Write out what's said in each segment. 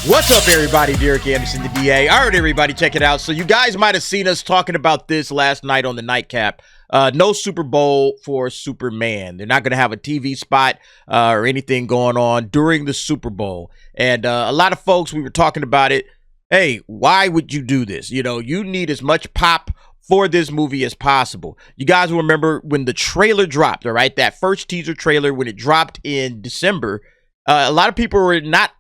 What's up, everybody? Derek Anderson, the DA. All right, everybody, check it out. So you guys might have seen us talking about this last night on the nightcap. No Super Bowl for Superman. They're not going to have a TV spot or anything going on during the Super Bowl. And a lot of folks, we were talking about it. Hey, why would you do this? You know, you need as much pop for this movie as possible. You guys will remember when the trailer dropped, all right? That first teaser trailer, when it dropped in December, a lot of people were not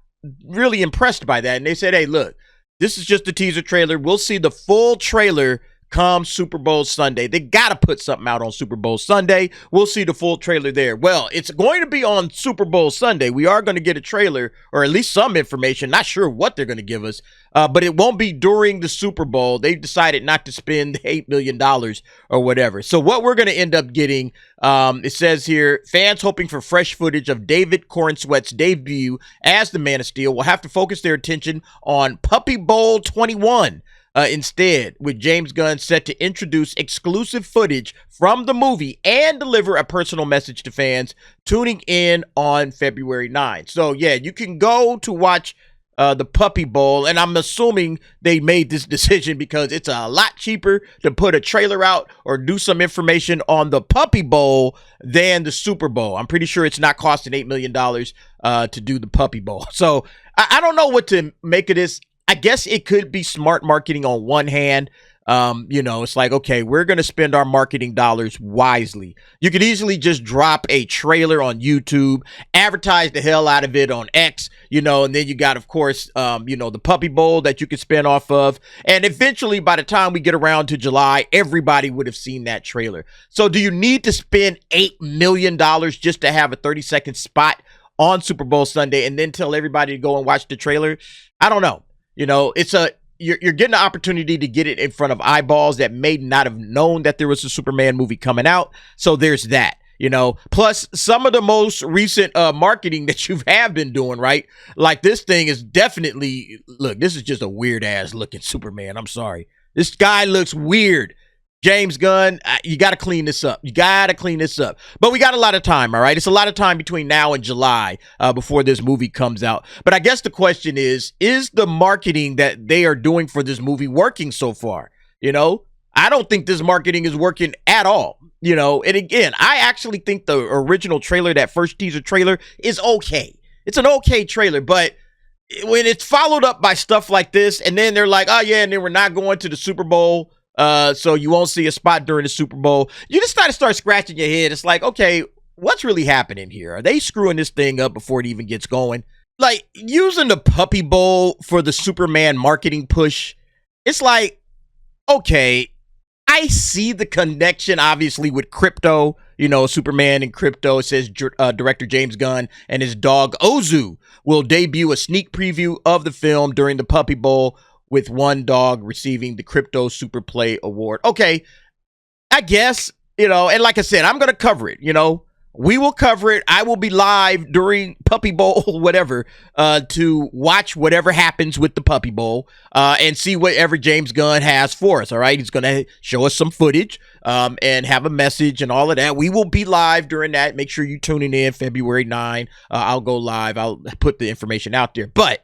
really impressed by that, and they said, hey, look, this is just a teaser trailer. We'll see the full trailer come Super Bowl Sunday. They got to put something out on Super Bowl Sunday. We'll see the full trailer there. Well, it's going to be on Super Bowl Sunday. We are going to get a trailer, or at least some information. Not sure what they're going to give us, but it won't be during the Super Bowl. They've decided not to spend $8 million or whatever. So what we're going to end up getting, it says here, fans hoping for fresh footage of David Corenswet's debut as the Man of Steel will have to focus their attention on Puppy Bowl 21. Instead, with James Gunn set to introduce exclusive footage from the movie and deliver a personal message to fans tuning in on February 9th. So, yeah, you can go to watch the Puppy Bowl, and I'm assuming they made this decision because it's a lot cheaper to put a trailer out or do some information on the Puppy Bowl than the Super Bowl. I'm pretty sure it's not costing $8 million to do the Puppy Bowl. So, I don't know what to make of this. I guess it could be smart marketing on one hand. You know, it's like, okay, we're going to spend our marketing dollars wisely. You could easily just drop a trailer on YouTube, advertise the hell out of it on X, you know, and then you got, of course, you know, the Puppy Bowl that you could spin off of. And eventually, by the time we get around to July, everybody would have seen that trailer. So do you need to spend $8 million just to have a 30-second spot on Super Bowl Sunday and then tell everybody to go and watch the trailer? I don't know. You know, you're getting an opportunity to get it in front of eyeballs that may not have known that there was a Superman movie coming out. So there's that, you know, plus some of the most recent marketing that you have been doing, right? Like this thing is definitely, look, this is just a weird ass looking Superman. I'm sorry. This guy looks weird. James Gunn, you got to clean this up. You got to clean this up. But we got a lot of time, all right? It's a lot of time between now and July before this movie comes out. But I guess the question is the marketing that they are doing for this movie working so far? You know, I don't think this marketing is working at all. You know, and again, I actually think the original trailer, that first teaser trailer, is okay. It's an okay trailer, but when it's followed up by stuff like this, and then they're like, oh, yeah, and then we're not going to the Super Bowl, so you won't see a spot during the Super Bowl. You just got to start scratching your head. It's like, okay, what's really happening here? Are they screwing this thing up before it even gets going? Like, using the Puppy Bowl for the Superman marketing push, it's like, okay, I see the connection, obviously, with crypto. You know, Superman and crypto. It says director James Gunn and his dog Ozu will debut a sneak preview of the film during the Puppy Bowl, with one dog receiving the Crypto Super Play Award. Okay, I guess, you know, and like I said, I'm going to cover it, you know. We will cover it. I will be live during Puppy Bowl, whatever, to watch whatever happens with the Puppy Bowl and see whatever James Gunn has for us, all right? He's going to show us some footage and have a message and all of that. We will be live during that. Make sure you're tuning in February 9. I'll go live. I'll put the information out there. But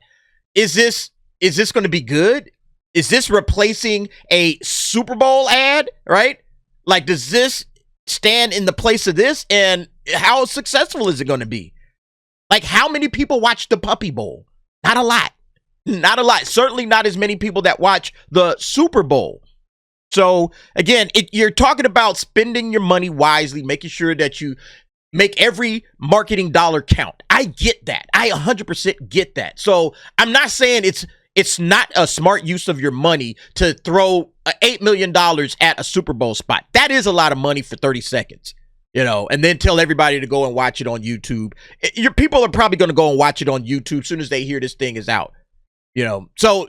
is this going to be good? Is this replacing a Super Bowl ad, right? Like, does this stand in the place of this? And how successful is it going to be? Like, how many people watch the Puppy Bowl? Not a lot. Not a lot. Certainly not as many people that watch the Super Bowl. So, again, you're talking about spending your money wisely, making sure that you make every marketing dollar count. I get that. I 100% get that. So, I'm not saying it's not a smart use of your money to throw $8 million at a Super Bowl spot. That is a lot of money for 30 seconds, you know, and then tell everybody to go and watch it on YouTube. Your people are probably going to go and watch it on YouTube as soon as they hear this thing is out, you know. So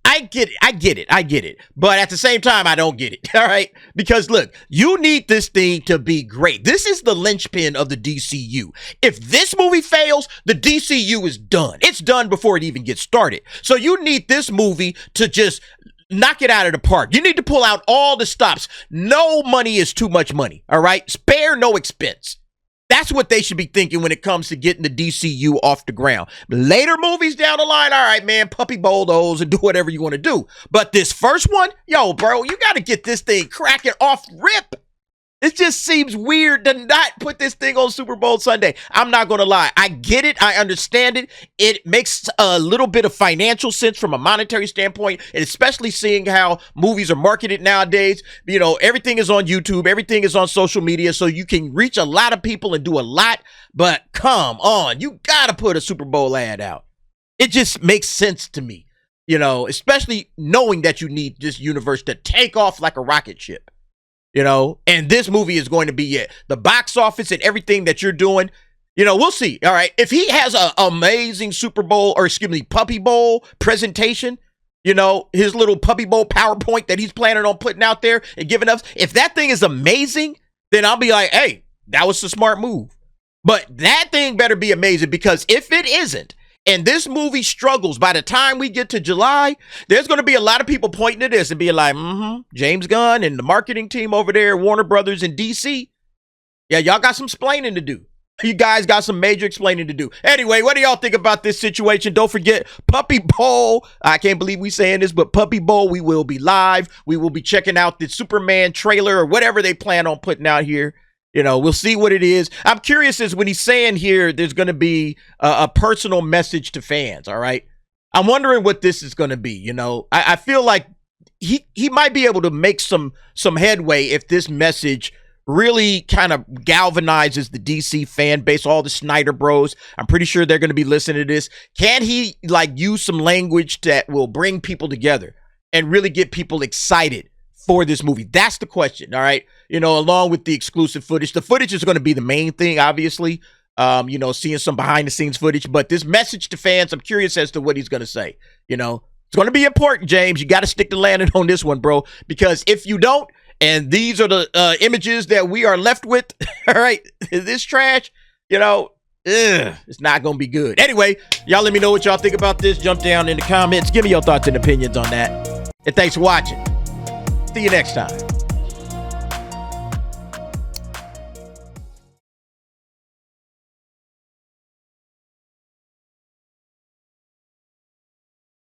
I get it. But at the same time, I don't get it. All right. Because look, you need this thing to be great. This is the linchpin of the DCU. If this movie fails, the DCU is done. It's done before it even gets started. So you need this movie to just knock it out of the park. You need to pull out all the stops. No money is too much money. All right. Spare no expense. That's what they should be thinking when it comes to getting the DCU off the ground. Later movies down the line, all right, man, puppy bowl those and do whatever you want to do. But this first one, yo, bro, you got to get this thing cracking off rip. It just seems weird to not put this thing on Super Bowl Sunday. I'm not going to lie. I get it. I understand it. It makes a little bit of financial sense from a monetary standpoint, and especially seeing how movies are marketed nowadays. You know, everything is on YouTube. Everything is on social media, so you can reach a lot of people and do a lot. But come on, you got to put a Super Bowl ad out. It just makes sense to me, you know, especially knowing that you need this universe to take off like a rocket ship. You know, and this movie is going to be it. The box office and everything that you're doing, you know, we'll see. All right. If he has an amazing Super Bowl, or excuse me, Puppy Bowl presentation, you know, his little Puppy Bowl PowerPoint that he's planning on putting out there and giving us, if that thing is amazing, then I'll be like, hey, that was a smart move. But that thing better be amazing, because if it isn't, and this movie struggles by the time we get to July, there's going to be a lot of people pointing to this and being like, James Gunn and the marketing team over there, Warner Brothers in DC. Yeah, y'all got some explaining to do. You guys got some major explaining to do. Anyway, what do y'all think about this situation? Don't forget, Puppy Bowl. I can't believe we saying this, but Puppy Bowl, we will be live. We will be checking out the Superman trailer or whatever they plan on putting out here. You know, we'll see what it is. I'm curious as when he's saying here there's going to be a personal message to fans, all right? I'm wondering what this is going to be, you know? I feel like he might be able to make some headway if this message really kind of galvanizes the DC fan base, all the Snyder bros. I'm pretty sure they're going to be listening to this. Can he, like, use some language that will bring people together and really get people excited for this movie? That's the question, all right? You know, along with the exclusive footage. The footage is going to be the main thing, obviously. You know, seeing some behind-the-scenes footage. But this message to fans, I'm curious as to what he's going to say. You know, it's going to be important, James. You got to stick the landing on this one, bro. Because if you don't, and these are the images that we are left with, all right, this trash, you know, it's not going to be good. Anyway, y'all let me know what y'all think about this. Jump down in the comments. Give me your thoughts and opinions on that. And thanks for watching. See you next time.